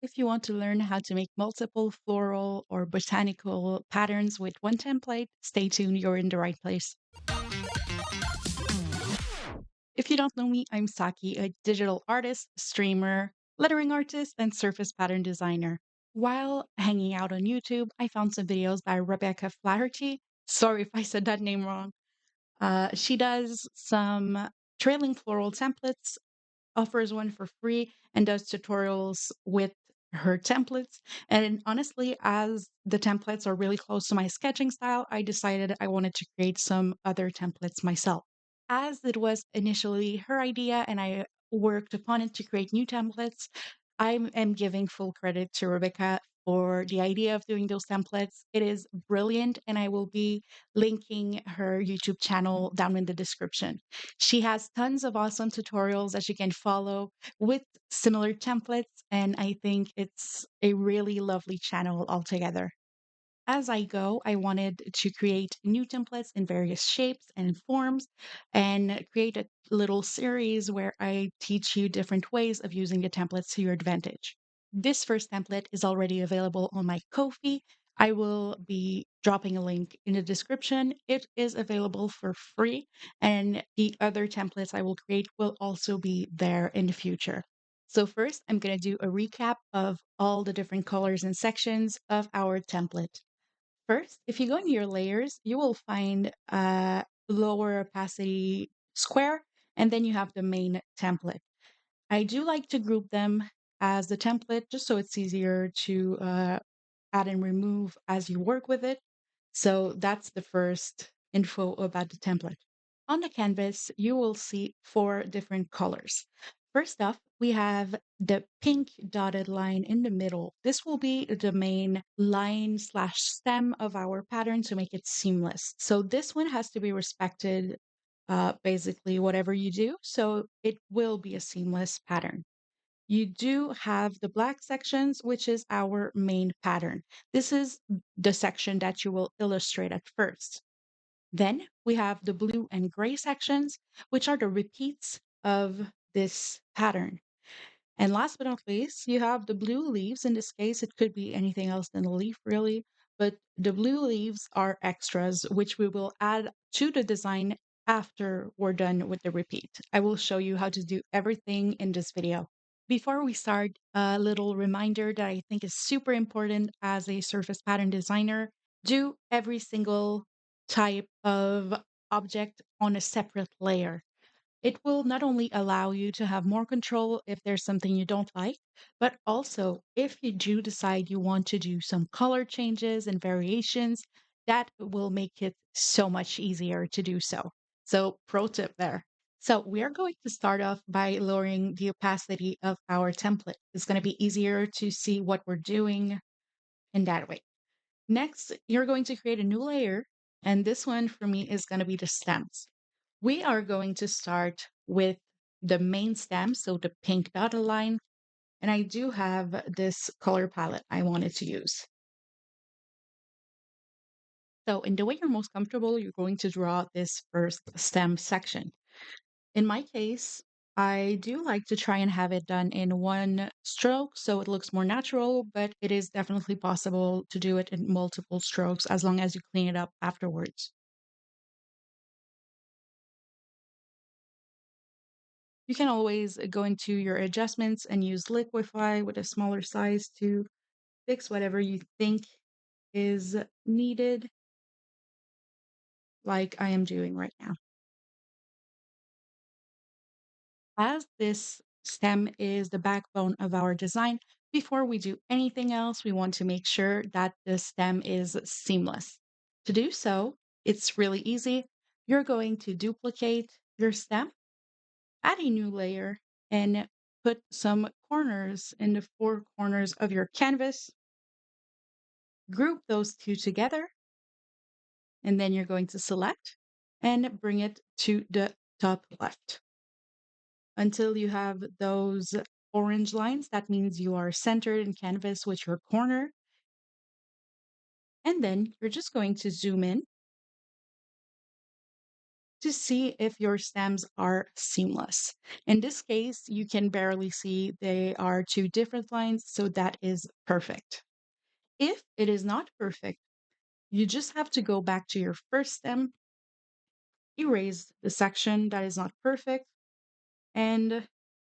If you want to learn how to make multiple floral or botanical patterns with one template, stay tuned, you're in the right place. If you don't know me, I'm Saki, a digital artist, streamer, lettering artist, and surface pattern designer. While hanging out on YouTube, I found some videos by Rebecca Flaherty. Sorry if I said that name wrong. She does some trailing floral templates, offers one for free, and does tutorials with her templates. And honestly, as the templates are really close to my sketching style, I decided I wanted to create some other templates myself. As it was initially her idea and I worked upon it to create new templates, I am giving full credit to Rebecca for the idea of doing those templates. It is brilliant, and I will be linking her YouTube channel down in the description. She has tons of awesome tutorials that you can follow with similar templates, and I think it's a really lovely channel altogether. As I go, I wanted to create new templates in various shapes and forms and create a little series where I teach you different ways of using the templates to your advantage. This first template is already available on my Ko-fi. I will be dropping a link in the description. It is available for free, and the other templates I will create will also be there in the future. So first, I'm going to do a recap of all the different colors and sections of our template. First, if you go into your layers, you will find a lower opacity square, and then you have the main template. I do like to group them as the template just so it's easier to add and remove as you work with it. So that's the first info about the template. On the canvas, you will see four different colors. First off, we have the pink dotted line in the middle. This will be the main line slash stem of our pattern to make it seamless. So this one has to be respected, basically whatever you do. So it will be a seamless pattern. You do have the black sections, which is our main pattern. This is the section that you will illustrate at first. Then we have the blue and gray sections, which are the repeats of this pattern. And last but not least, you have the blue leaves. In this case, it could be anything else than a leaf, really. But the blue leaves are extras, which we will add to the design after we're done with the repeat. I will show you how to do everything in this video. Before we start, a little reminder that I think is super important as a surface pattern designer. Do every single type of object on a separate layer. It will not only allow you to have more control if there's something you don't like, but also if you do decide you want to do some color changes and variations, that will make it so much easier to do so. So, pro tip there. So, we are going to start off by lowering the opacity of our template. It's going to be easier to see what we're doing in that way. Next, you're going to create a new layer, and this one for me is going to be the stems. We are going to start with the main stem, so the pink dotted line, and I do have this color palette I wanted to use. So in the way you're most comfortable, you're going to draw this first stem section. In my case, I do like to try and have it done in one stroke so it looks more natural, but it is definitely possible to do it in multiple strokes as long as you clean it up afterwards. You can always go into your adjustments and use Liquify with a smaller size to fix whatever you think is needed, like I am doing right now. As this stem is the backbone of our design, before we do anything else, we want to make sure that the stem is seamless. To do so, it's really easy. You're going to duplicate your stem, add a new layer, and put some corners in the four corners of your canvas. Group those two together, and then you're going to select and bring it to the top left until you have those orange lines. That means you are centered in canvas with your corner. And then you're just going to zoom in to see if your stems are seamless. In this case, you can barely see they are two different lines, so that is perfect. If it is not perfect, you just have to go back to your first stem, erase the section that is not perfect, and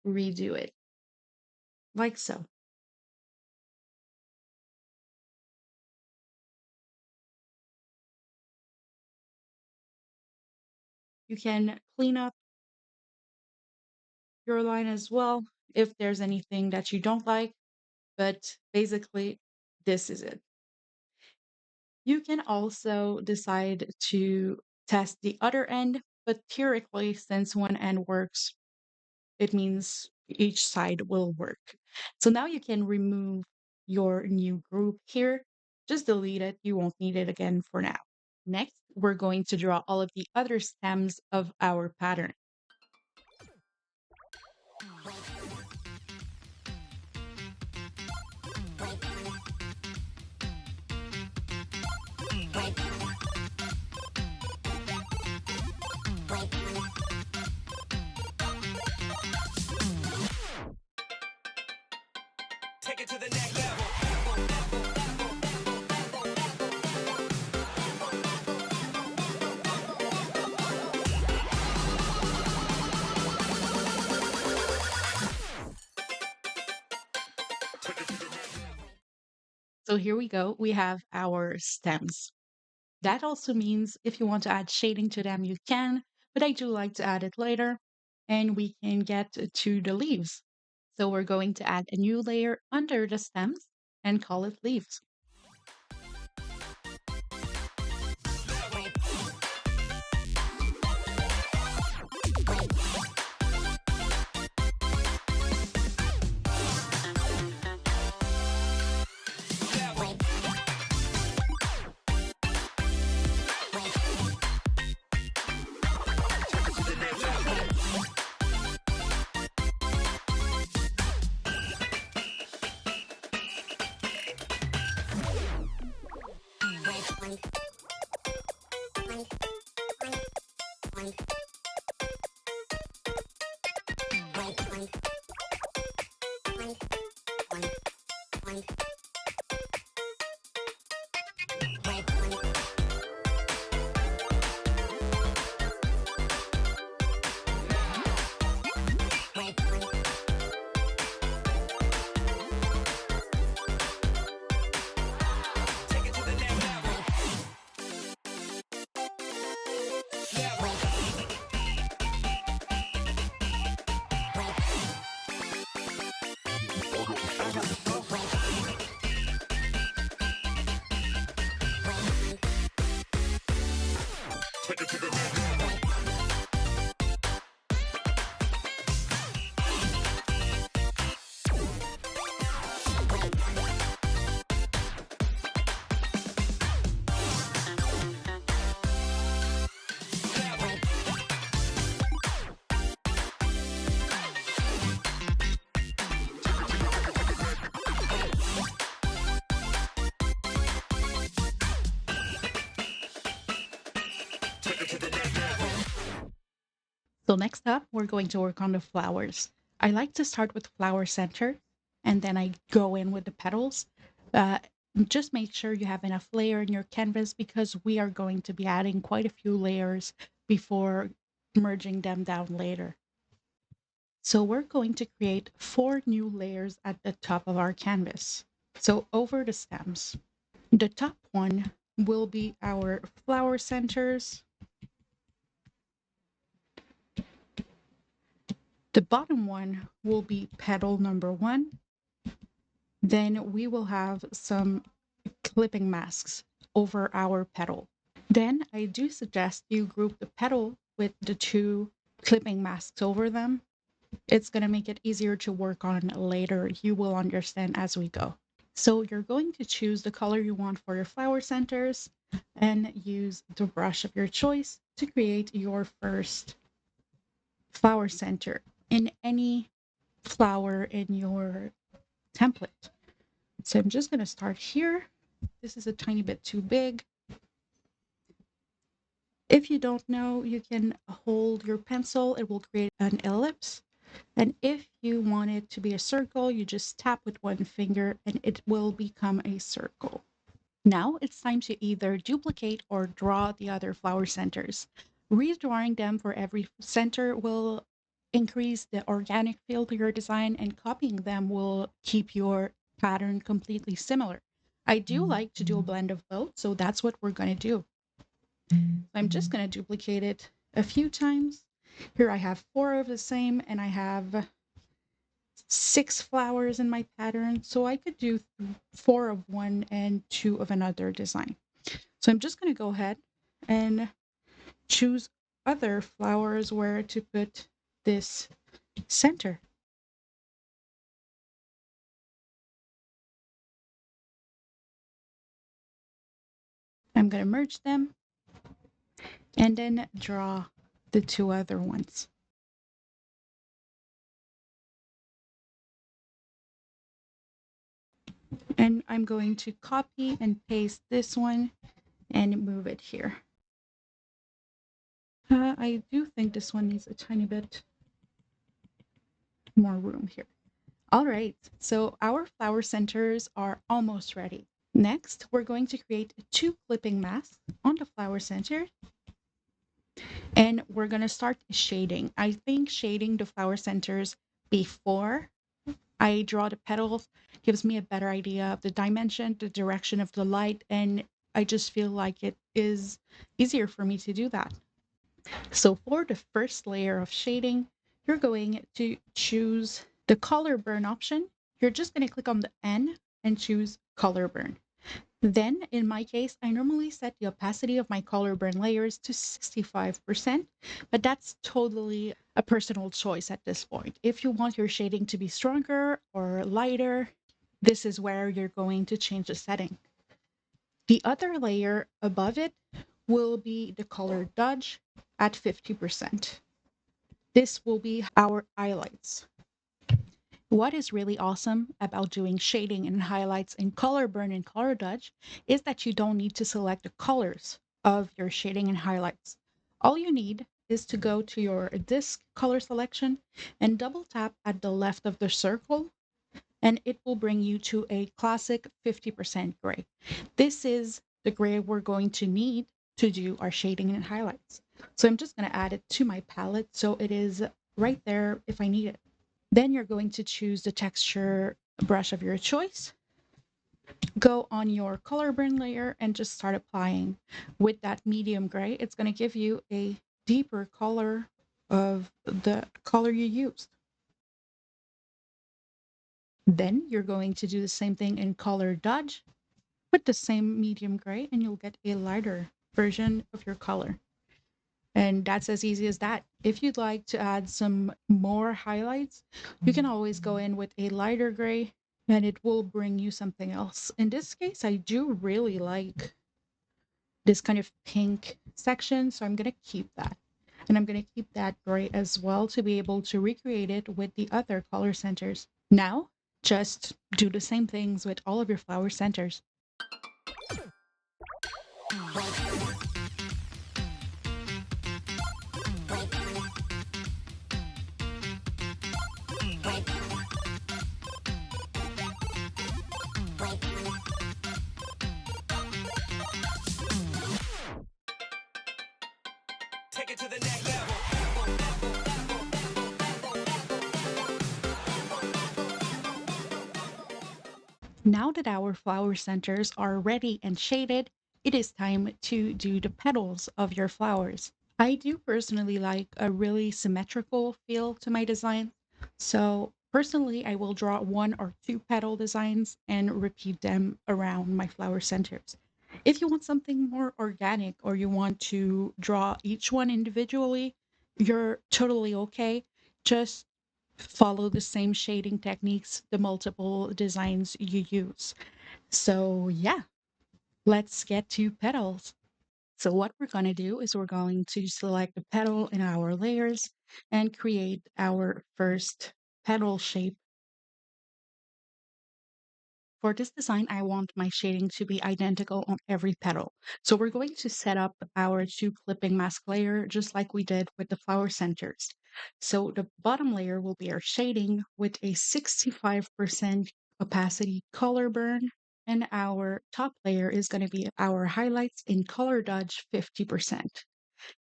redo it, like so. You can clean up your line as well if there's anything that you don't like, but basically, this is it. You can also decide to test the other end, but theoretically, since one end works, it means each side will work. So now you can remove your new group here. Just delete it. You won't need it again for now. Next, we're going to draw all of the other stems of our pattern. Take it to the next level. So here we go. We have our stems. That also means if you want to add shading to them, you can, but I do like to add it later. And we can get to the leaves. So we're going to add a new layer under the stems and call it leaves. So next up, we're going to work on the flowers. I like to start with flower center and then I go in with the petals. Uh, just make sure you have enough layer in your canvas because we are going to be adding quite a few layers before merging them down later. So we're going to create 4 new layers at the top of our canvas. So over the stems, the top one will be our flower centers. The bottom one will be petal number 1. Then we will have some clipping masks over our petal. Then I do suggest you group the petal with the 2 clipping masks over them. It's going to make it easier to work on later. You will understand as we go. So you're going to choose the color you want for your flower centers and use the brush of your choice to create your first flower center in any flower in your template. So I'm just going to start here. This is a tiny bit too big. If you don't know, you can hold your pencil, it will create an ellipse. And if you want it to be a circle, you just tap with one finger and it will become a circle. Now it's time to either duplicate or draw the other flower centers. Redrawing them for every center will increase the organic feel to your design, and copying them will keep your pattern completely similar. I do like to do a blend of both, so that's what we're going to do. I'm just going to duplicate it a few times. Here I have 4 of the same, and I have 6 flowers in my pattern, so I could do 4 of one and 2 of another design. So I'm just going to go ahead and choose other flowers where to put this center. I'm going to merge them and then draw the 2 other ones. And I'm going to copy and paste this one and move it here. I do think this one needs a tiny bit more room here. All right, so our flower centers are almost ready. Next, we're going to create 2 clipping masks on the flower center, and we're going to start shading. I think shading the flower centers before I draw the petals gives me a better idea of the dimension, the direction of the light, and I just feel like it is easier for me to do that. So for the first layer of shading, you're going to choose the color burn option. You're just going to click on the N and choose color burn. Then in my case, I normally set the opacity of my color burn layers to 65%, but that's totally a personal choice at this point. If you want your shading to be stronger or lighter, this is where you're going to change the setting. The other layer above it will be the color dodge at 50%. This will be our highlights. What is really awesome about doing shading and highlights in color burn and color dodge is that you don't need to select the colors of your shading and highlights. All you need is to go to your disk color selection and double tap at the left of the circle, and it will bring you to a classic 50% gray. This is the gray we're going to need to do our shading and highlights. So I'm just going to add it to my palette so it is right there if I need it. Then you're going to choose the texture brush of your choice. Go on your color burn layer and just start applying with that medium gray. It's going to give you a deeper color of the color you used. Then you're going to do the same thing in color dodge with the same medium gray, and you'll get a lighter version of your color. And that's as easy as that. If you'd like to add some more highlights, you can always go in with a lighter gray and it will bring you something else. In this case, I do really like this kind of pink section, so I'm going to keep that. And I'm going to keep that gray as well to be able to recreate it with the other color centers. Now, just do the same things with all of your flower centers. Take it to the next level. Now that our flower centers are ready and shaded, it is time to do the petals of your flowers. I do personally like a really symmetrical feel to my design. So personally, I will draw 1 or 2 petal designs and repeat them around my flower centers. If you want something more organic or you want to draw each one individually, you're totally okay. Just follow the same shading techniques, the multiple designs you use. So yeah, let's get to petals. So what we're going to do is we're going to select the petal in our layers and create our first petal shape For this design, I want my shading to be identical on every petal. So we're going to set up our two clipping mask layer just like we did with the flower centers. So the bottom layer will be our shading with a 65% opacity color burn, and our top layer is going to be our highlights in color dodge 50%.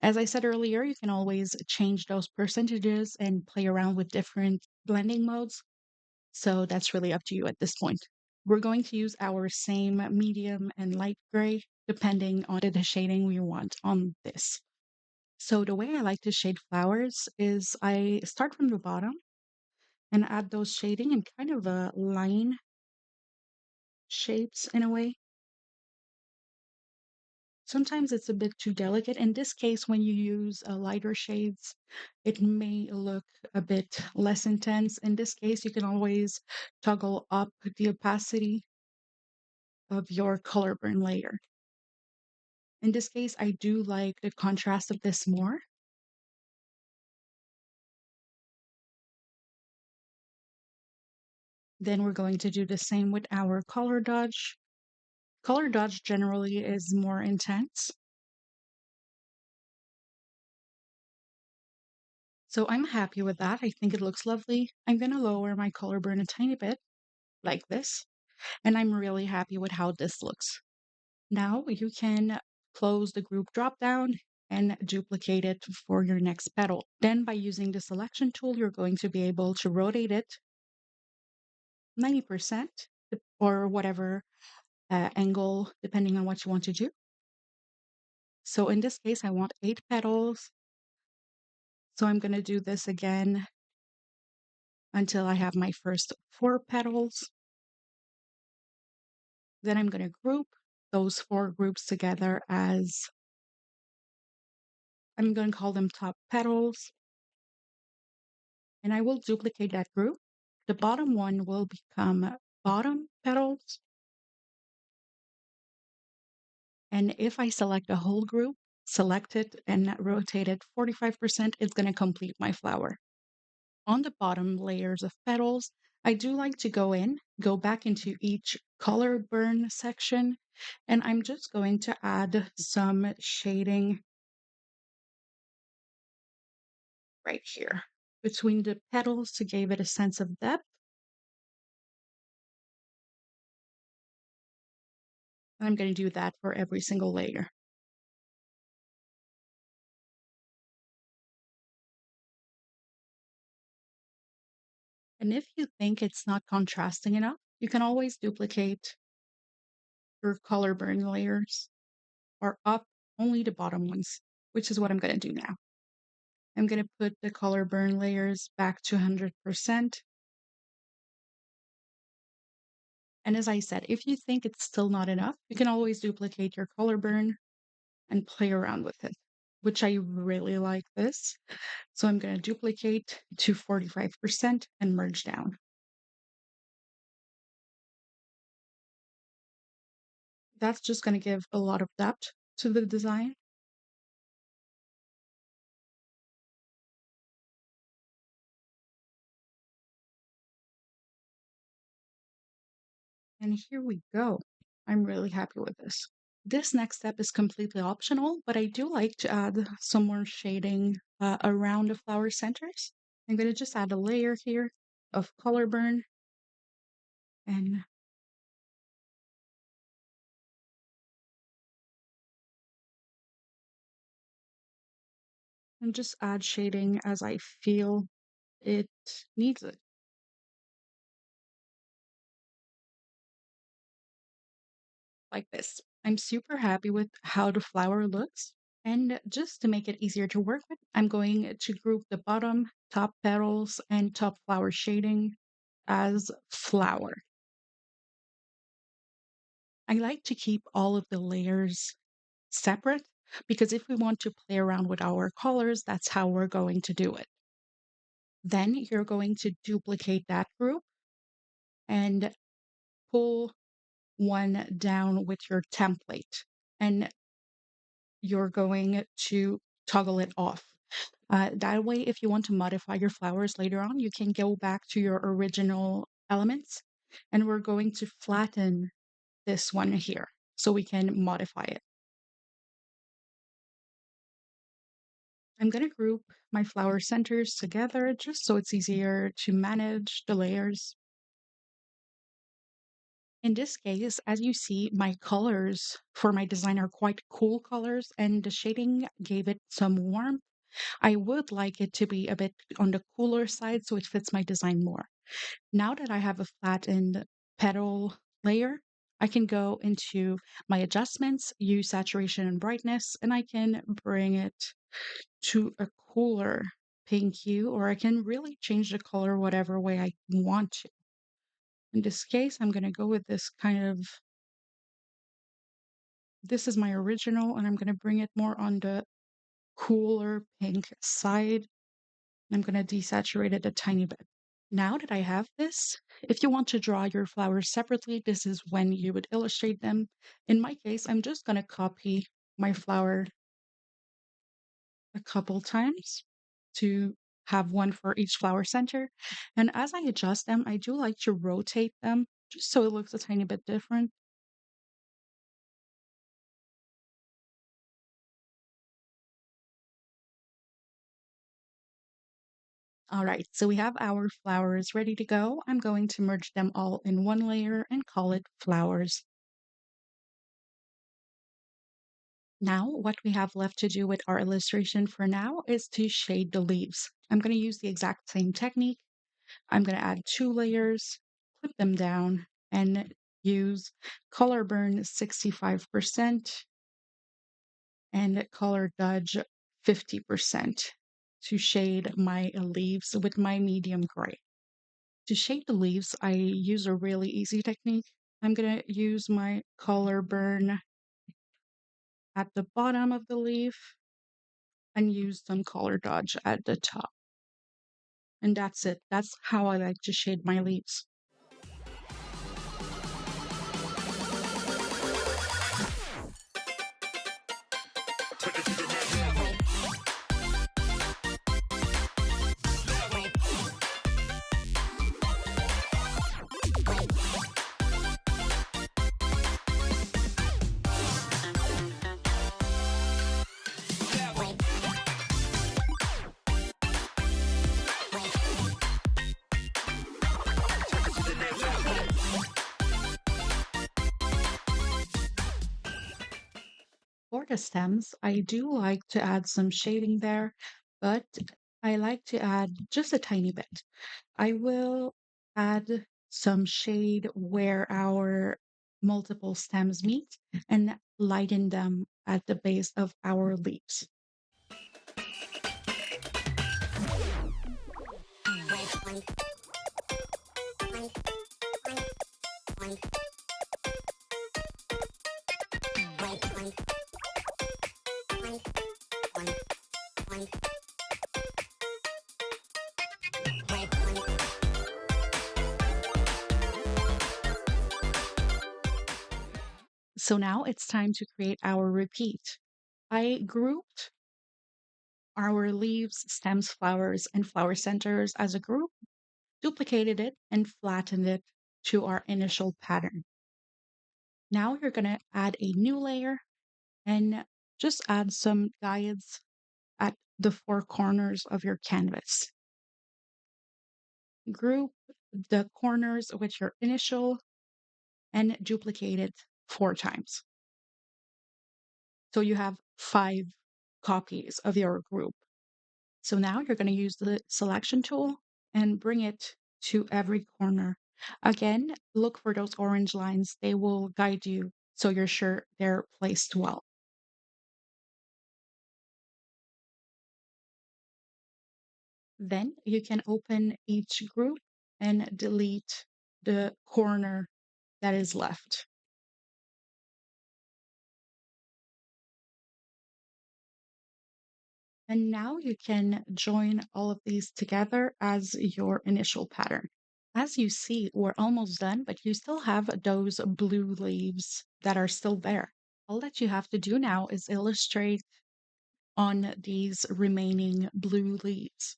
As I said earlier, you can always change those percentages and play around with different blending modes. So that's really up to you at this point. We're going to use our same medium and light gray depending on the shading we want on this. So the way I like to shade flowers is I start from the bottom and add those shading in kind of a line shapes in a way. Sometimes it's a bit too delicate. In this case, when you use lighter shades, it may look a bit less intense. In this case, you can always toggle up the opacity of your color burn layer. In this case, I do like the contrast of this more. Then we're going to do the same with our color dodge. Color dodge generally is more intense. So I'm happy with that. I think it looks lovely. I'm going to lower my color burn a tiny bit like this. And I'm really happy with how this looks. Now you can close the group dropdown and duplicate it for your next petal. Then by using the selection tool, you're going to be able to rotate it 90% or whatever angle, depending on what you want to do. So in this case, I want 8 petals. So I'm going to do this again until I have my first 4 petals. Then I'm going to group those 4 groups together as I'm going to call them top petals. And I will duplicate that group. The bottom one will become bottom petals. And if I select a whole group, select it and rotate it 45%, it's going to complete my flower. On the bottom layers of petals, I do like to go back into each color burn section, and I'm just going to add some shading right here between the petals to give it a sense of depth. And I'm going to do that for every single layer. And if you think it's not contrasting enough, you can always duplicate your color burn layers or up only the bottom ones, which is what I'm going to do now. I'm going to put the color burn layers back to 100%. And as I said, if you think it's still not enough, you can always duplicate your color burn and play around with it, which I really like this. So I'm going to duplicate to 45% and merge down. That's just going to give a lot of depth to the design. And here we go. I'm really happy with this. This next step is completely optional, but I do like to add some more shading around the flower centers. I'm going to just add a layer here of color burn and just add shading as I feel it needs it. Like this. I'm super happy with how the flower looks. And just to make it easier to work with, I'm going to group the bottom, top petals, and top flower shading as flower. I like to keep all of the layers separate because if we want to play around with our colors, that's how we're going to do it. Then you're going to duplicate that group and pull one down with your template. And you're going to toggle it off. That way, if you want to modify your flowers later on, you can go back to your original elements And we're going to flatten this one here so we can modify it. I'm going to group my flower centers together just so it's easier to manage the layers. In this case, as you see, my colors for my design are quite cool colors and the shading gave it some warmth. I would like it to be a bit on the cooler side so it fits my design more. Now that I have a flattened petal layer, I can go into my adjustments, use saturation and brightness, and I can bring it to a cooler pink hue, or I can really change the color whatever way I want to. In this case, I'm going to go with this kind of, this is my original, and I'm going to bring it more on the cooler pink side. I'm going to desaturate it a tiny bit. Now that I have this, if you want to draw your flowers separately, this is when you would illustrate them. In my case, I'm just going to copy my flower a couple times to have one for each flower center. And as I adjust them, I do like to rotate them just so it looks a tiny bit different. All right, so we have our flowers ready to go. I'm going to merge them all in one layer and call it flowers. Now, what we have left to do with our illustration for now is to shade the leaves. I'm going to use the exact same technique. I'm going to add 2 layers, clip them down, and use color burn 65% and color dodge 50% to shade my leaves with my medium gray. To shade the leaves, I use a really easy technique. I'm going to use my color burn at the bottom of the leaf and use some color dodge at the top. And that's it. That's how I like to shade my leaves. For the stems, I do like to add some shading there, but I like to add just a tiny bit. I will add some shade where our multiple stems meet and lighten them at the base of our leaves. So now it's time to create our repeat. I grouped our leaves, stems, flowers, and flower centers as a group, duplicated it, and flattened it to our initial pattern. Now you're going to add a new layer and just add some guides at the 4 corners of your canvas. Group the corners with your initial and duplicate it 4 times. So you have 5 copies of your group. So now you're going to use the selection tool and bring it to every corner. Again, look for those orange lines. They will guide you so you're sure they're placed well. Then you can open each group and delete the corner that is left. And now you can join all of these together as your initial pattern. As you see, we're almost done, but you still have those blue leaves that are still there. All that you have to do now is illustrate on these remaining blue leaves.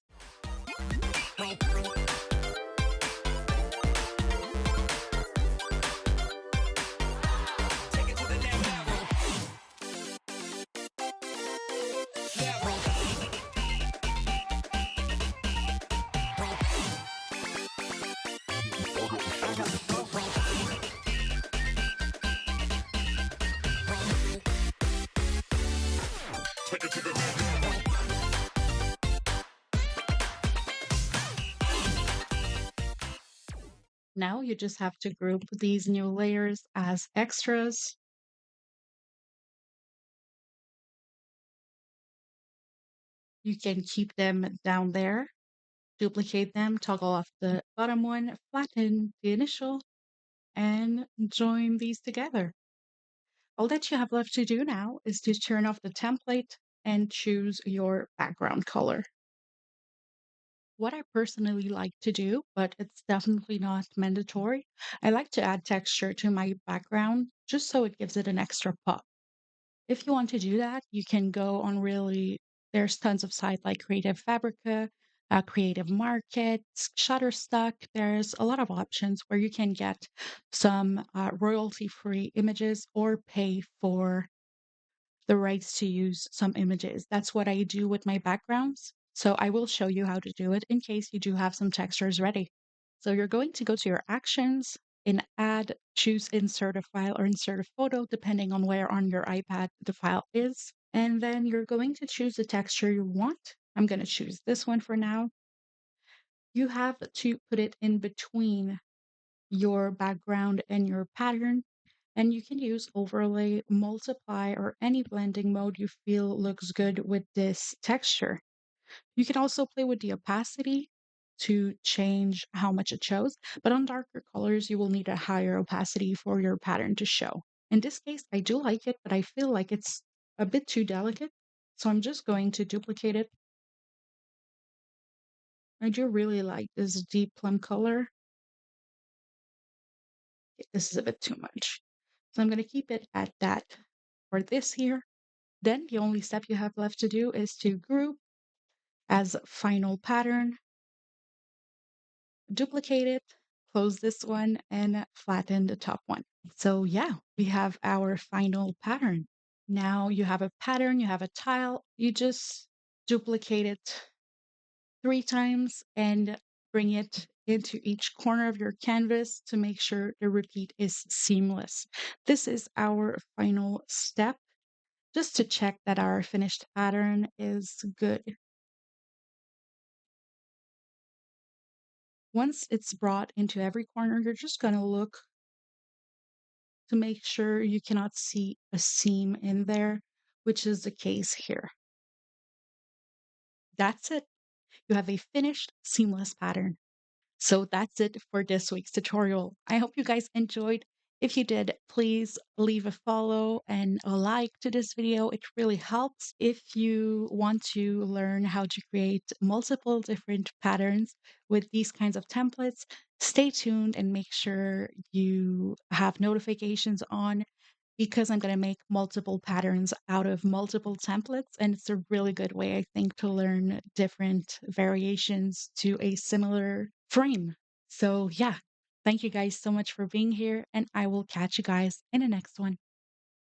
Now you just have to group these new layers as extras. You can keep them down there, duplicate them, toggle off the bottom one, flatten the initial, and join these together. All that you have left to do now is to turn off the template and choose your background color. What I personally like to do, but it's definitely not mandatory, I like to add texture to my background just so it gives it an extra pop. If you want to do that, you can go on really, there's tons of sites like Creative Fabrica, Creative Market, Shutterstock. There's a lot of options where you can get some royalty free images or pay for the rights to use some images. That's what I do with my backgrounds. So I will show you how to do it in case you do have some textures ready. So you're going to go to your actions, in add, choose insert a file or insert a photo, depending on where on your iPad the file is. And then you're going to choose the texture you want. I'm going to choose this one for now. You have to put it in between your background and your pattern. And you can use overlay, multiply, or any blending mode you feel looks good with this texture. You can also play with the opacity to change how much it shows, but on darker colors, you will need a higher opacity for your pattern to show. In this case, I do like it, but I feel like it's a bit too delicate. So I'm just going to duplicate it. I do really like this deep plum color. This is a bit too much. So I'm going to keep it at that for this here. Then the only step you have left to do is to group as final pattern, duplicate it, close this one, and flatten the top one. So yeah, we have our final pattern. Now you have a pattern, you have a tile, you just duplicate it 3 times and bring it into each corner of your canvas to make sure the repeat is seamless. This is our final step, just to check that our finished pattern is good. Once it's brought into every corner, you're just going to look to make sure you cannot see a seam in there, which is the case here. That's it. You have a finished seamless pattern. So that's it for this week's tutorial. I hope you guys enjoyed. If you did, please leave a follow and a like to this video. It really helps. If you want to learn how to create multiple different patterns with these kinds of templates, stay tuned and make sure you have notifications on, because I'm going to make multiple patterns out of multiple templates. And it's a really good way, I think, to learn different variations to a similar frame. So, yeah, thank you guys so much for being here, and I will catch you guys in the next one.